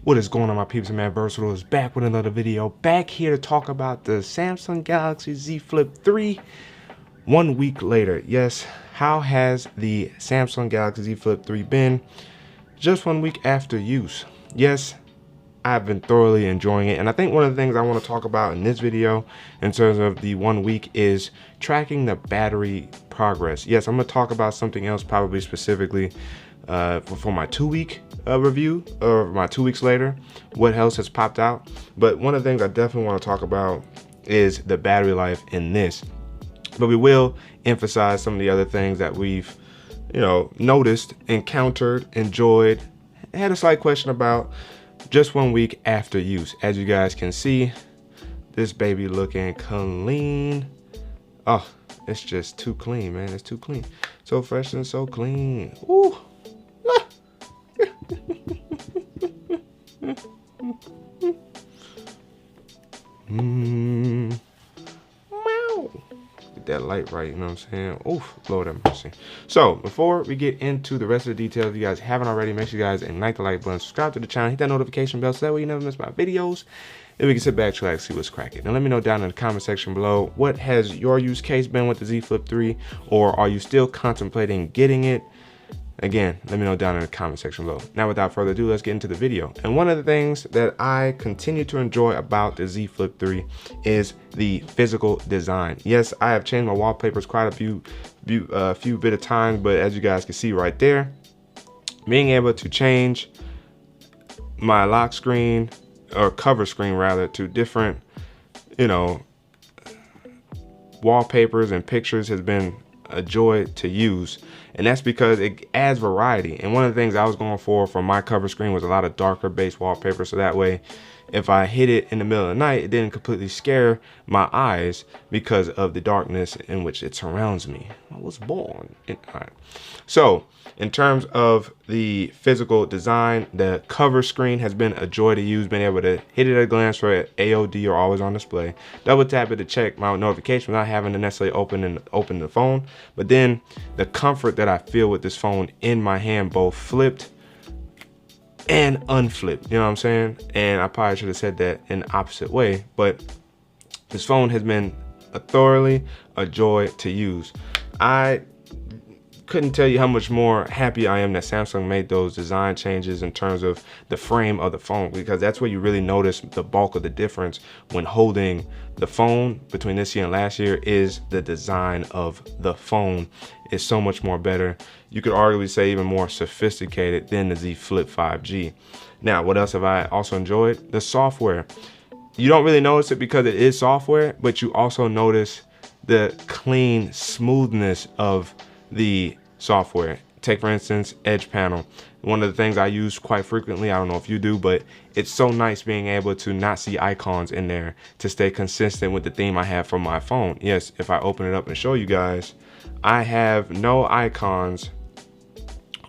What is going on, my peeps? Man, Versatile is back with another video. Back here to talk about the Samsung Galaxy Z Flip 3 1 week later. Yes, how has the Samsung Galaxy Z Flip 3 been just 1 week after use? Yes, I've been thoroughly enjoying it, and I think one of the things I want to talk about in this video in terms of the 1 week is tracking the battery progress. Yes, I'm going to talk about something else probably specifically for my 2 week review, or my 2 weeks later, what else has popped out. But one of the things I definitely want to talk about is the battery life in this. But we will emphasize some of the other things that we've, noticed, encountered, enjoyed, had a slight question about just 1 week after use. As you guys can see, this baby looking clean. Oh, it's just too clean, man. It's too clean. So fresh and so clean. Ooh. Wow. Get that light right, you know what I'm saying? Oof, Lord have mercy. So before we get into the rest of the details, if you guys haven't already, make sure you guys ignite the like button, subscribe to the channel, hit that notification bell so that way you never miss my videos. Then we can sit back, relax, see what's cracking. Now let me know down in the comment section below, what has your use case been with the Z Flip 3, or are you still contemplating getting it? Again, let me know down in the comment section below. Now, without further ado, let's get into the video. And one of the things that I continue to enjoy about the Z Flip 3 is the physical design. Yes, I have changed my wallpapers quite a few bit of times, but as you guys can see right there, being able to change my lock screen, or cover screen rather, to different, wallpapers and pictures has been a joy to use, and that's because it adds variety. And one of the things I was going for my cover screen was a lot of darker based wallpaper, so that way if I hit it in the middle of the night, it didn't completely scare my eyes because of the darkness in which it surrounds me. I was born in, all right. So in terms of the physical design, the cover screen has been a joy to use, being able to hit it at a glance for AOD or always on display, double tap it to check my notifications without having to necessarily open the phone. But then the comfort that I feel with this phone in my hand, both flipped and unflipped, you know what I'm saying? And I probably should have said that in the opposite way, but this phone has been thoroughly a joy to use. I couldn't tell you how much more happy I am that Samsung made those design changes in terms of the frame of the phone, because that's where you really notice the bulk of the difference when holding the phone between this year and last year. Is the design of the phone is so much more better. You could arguably say even more sophisticated than the Z Flip 5G. Now, what else have I also enjoyed? The software. You don't really notice it because it is software, but you also notice the clean smoothness of the software. Take for instance Edge panel, one of the things I use quite frequently. I don't know if you do, but it's so nice being able to not see icons in there, to stay consistent with the theme I have for my phone. Yes, if I open it up and show you guys, I have no icons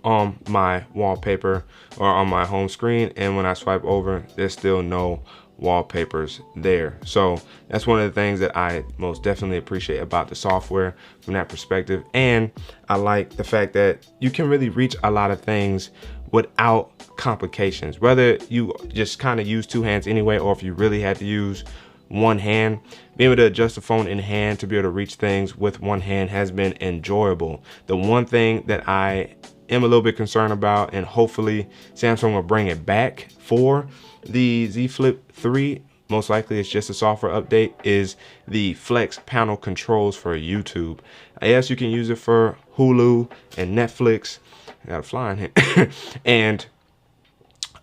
on my wallpaper or on my home screen, and when I swipe over, there's still no wallpapers there. So that's one of the things that I most definitely appreciate about the software from that perspective. And I like the fact that you can really reach a lot of things without complications, whether you just kind of use two hands anyway, or if you really had to use one hand. Being able to adjust the phone in hand to be able to reach things with one hand has been enjoyable. The one thing that I am a little bit concerned about, and hopefully Samsung will bring it back for the Z Flip 3, most likely it's just a software update, is the flex panel controls for YouTube. Yes, you can use it for Hulu and Netflix, I got a fly in here, and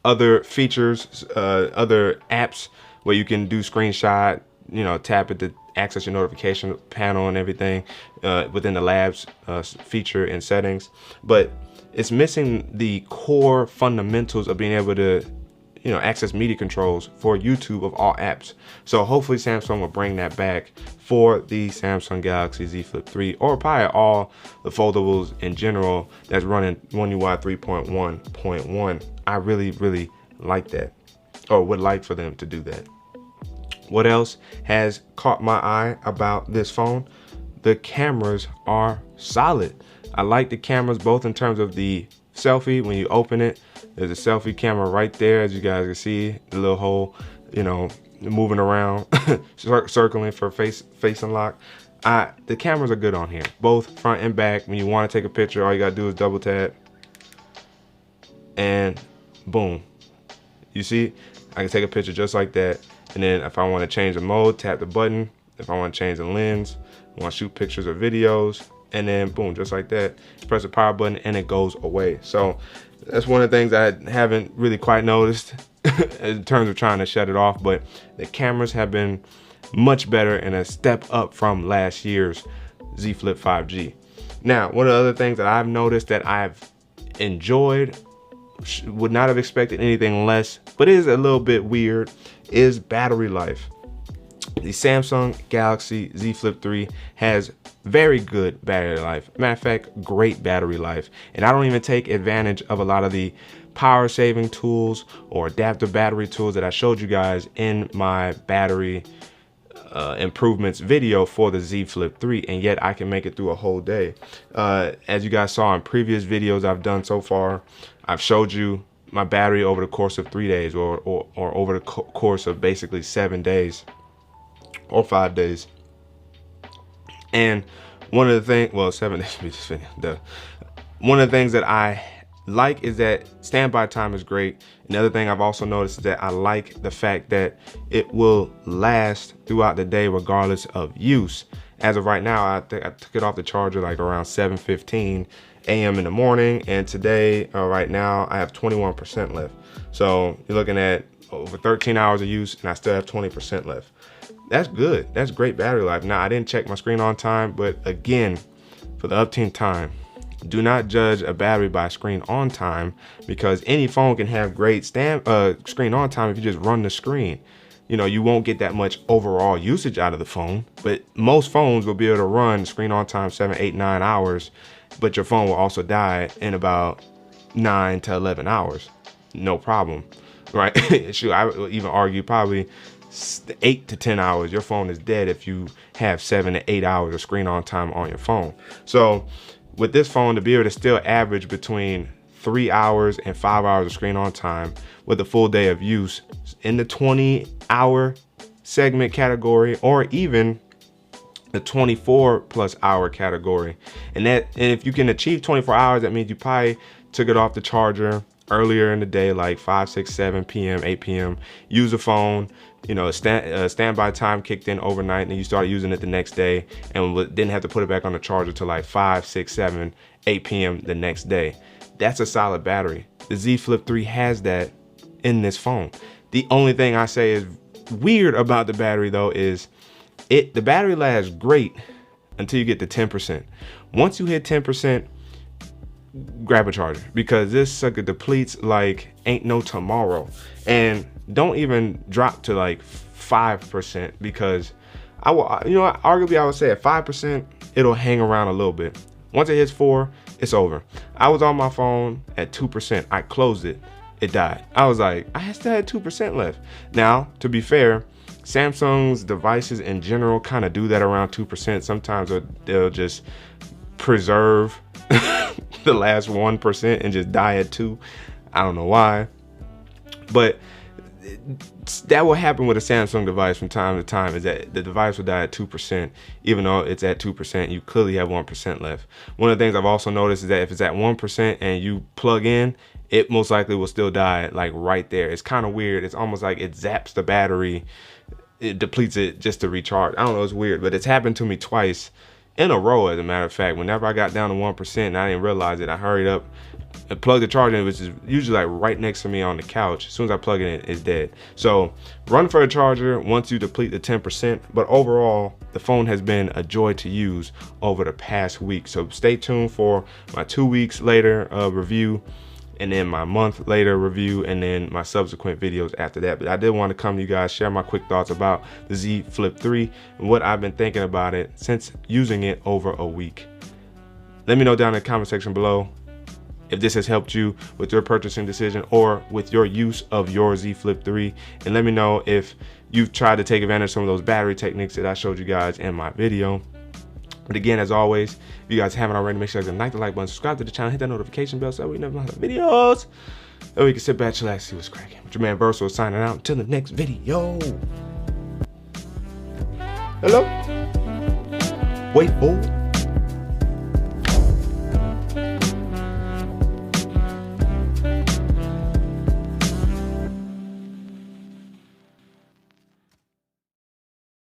other features, other apps where you can do screenshot, tap it to access your notification panel and everything within the labs feature and settings. But it's missing the core fundamentals of being able to access media controls for YouTube of all apps. So hopefully Samsung will bring that back for the Samsung Galaxy Z Flip 3, or probably all the foldables in general that's running One UI 3.1.1. I really like that, or would like for them to do that. What else has caught my eye about this phone? The cameras are solid. I like the cameras both in terms of the selfie, when you open it, there's a selfie camera right there, as you guys can see, the little hole, you know, moving around, circling for face unlock. The cameras are good on here, both front and back. When you want to take a picture, all you gotta do is double tap, and boom. You see, I can take a picture just like that. And then if I want to change the mode, tap the button. If I want to change the lens, I want to shoot pictures or videos, and then boom, just like that, press the power button and it goes away. So that's one of the things I haven't really quite noticed in terms of trying to shut it off, but the cameras have been much better and a step up from last year's Z Flip 5G. Now, one of the other things that I've noticed that I've enjoyed, would not have expected anything less, but is a little bit weird, is battery life. The Samsung Galaxy Z Flip 3 has very good battery life. Matter of fact, great battery life. And I don't even take advantage of a lot of the power saving tools or adaptive battery tools that I showed you guys in my battery improvements video for the Z Flip 3, and yet I can make it through a whole day. As you guys saw in previous videos I've done so far, I've showed you my battery over the course of 3 days, or over the course of basically 7 days or 5 days. And one of the things, well, 7 days, one of the things that I like is that standby time is great. Another thing I've also noticed is that I like the fact that it will last throughout the day regardless of use. As of right now, I think I took it off the charger like around 7:15 a.m. in the morning, and today, right now, I have 21% left. So you're looking at over 13 hours of use, and I still have 20% left. That's good. That's great battery life. Now, I didn't check my screen on time, but again, for the uptime time, do not judge a battery by screen on time, because any phone can have great screen on time if you just run the screen. You know, you won't get that much overall usage out of the phone, but most phones will be able to run screen on time 7, 8, 9 hours, but your phone will also die in about 9 to 11 hours. No problem, right? Shoot, I would even argue probably 8 to 10 hours. Your phone is dead if you have 7 to 8 hours of screen on time on your phone. So with this phone, to be able to still average between 3 hours and 5 hours of screen on time with a full day of use in the 20-hour segment category, or even the 24+ hour category. And if you can achieve 24 hours, that means you probably took it off the charger earlier in the day, like 5, 6, 7 p.m., 8 p.m. Use the phone, you know, standby time kicked in overnight, and you started using it the next day, and didn't have to put it back on the charger till like 5, 6, 7, 8 p.m. the next day. That's a solid battery. The Z Flip 3 has that in this phone. The only thing I say is weird about the battery though is the battery lasts great until you get to 10%. Once you hit 10%, grab a charger, because this sucker depletes like ain't no tomorrow. And don't even drop to like 5%, because arguably I would say at 5%, it'll hang around a little bit. Once it hits 4, it's over. I was on my phone at 2%. I closed it. It died. I was like, I still had 2% left. Now, to be fair, Samsung's devices in general kind of do that around 2%. Sometimes they'll just preserve the last 1% and just die at 2. I don't know why, but that will happen with a Samsung device from time to time, is that the device will die at 2%. Even though it's at 2%, you clearly have 1% left. One of the things I've also noticed is that if it's at 1% and you plug in, it most likely will still die like right there. It's kind of weird. It's almost like it zaps the battery, it depletes it just to recharge. I don't know, it's weird, but it's happened to me twice in a row, as a matter of fact. Whenever I got down to 1% and I didn't realize it, I hurried up and plugged the charger in, which is usually like right next to me on the couch. As soon as I plug it in, it's dead. So run for a charger once you deplete the 10%. But overall, the phone has been a joy to use over the past week. So stay tuned for my 2 weeks later review, and then my month later review, and then my subsequent videos after that. But I did want to come to you guys, share my quick thoughts about the Z Flip 3 and what I've been thinking about it since using it over a week. Let me know down in the comment section below if this has helped you with your purchasing decision or with your use of your Z Flip 3. And let me know if you've tried to take advantage of some of those battery techniques that I showed you guys in my video. But again, as always, if you guys haven't already, make sure you guys like the like button, subscribe to the channel, hit that notification bell so we never miss videos. And we can sit back, chillax, see what's cracking. With your man Verso signing out until the next video. Hello? Wait for